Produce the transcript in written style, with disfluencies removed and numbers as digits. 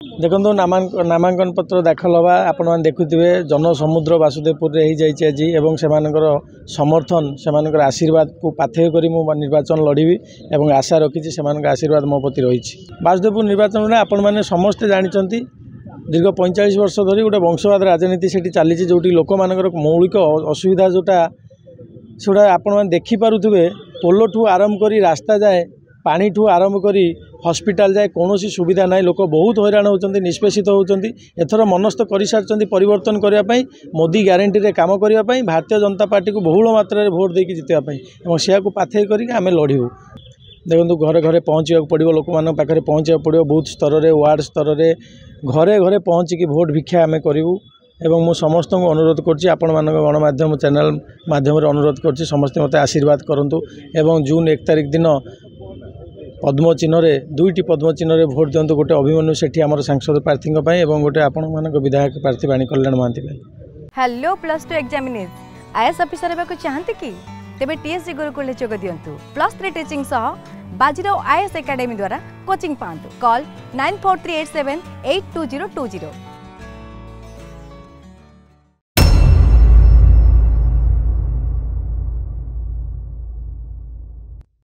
देखो नामांकन पत्र दाखल हवा आपण मैंने देखुए जनसमुद्र बासुदेवपुर हो जाए आज एवं से समर्थन से आशीर्वाद को पाथेय कर निर्वाचन लड़बी और आशा रखी से आशीर्वाद मो प्रति रही। बासुदेवपुर निर्वाचन में आपण मैंने समस्ते जानते दीर्घ 45 वर्ष धरी गोटे वंशवाद राजनीति से चली जो लोक मान मौलिक असुविधा जोटा से आपण मैंने देखिपे पोल ठू आरंभ कर रास्ता जाए पानी ठू आरंभ कर हॉस्पिटल जाए कौन सुविधा ना लोक बहुत हैरान होती निष्पेषित होती एथर मनस्थ कर सारी परिवर्तन करने मोदी ग्यारंटी रे काम करने भारतीय जनता पार्टी को बहुल मात्रा भोट देकी जितवाई और से पाथेय करके लड़ू। देखो घरे घरे पहुँचा पड़ो लोक मान पाखे पहुँचा पड़ो बूथ स्तर में वार्ड स्तर में घरे घरे पहुँचिकी भोट भिक्षा आम करूँ एवं मु समस्त को अनुरोध करछि आपण मान गणमाध्यम चैनल माध्यम अनुरोध करछि समस्त मते आशीर्वाद करंतु एवं जून 1 तारिख दिन पद्म चिन्ह रे दुईटी पद्म चिन्ह रे भोट दियंतु गोटे अभिमन्यु सेठी हमर सांसद प्रार्थी एवं गोटे आपण मानक विधायक प्रार्थी वाणी Kalyan Mohanty. Hello plus 2 examinees IAS officer हेबा को चाहते कि तेबे टीएससी गुरुकुल जोग दियंतु +3 टीचिंग सह बाजीराव आईएएस एकेडमी द्वारा कोचिंग पांतु। कॉल 9438782020।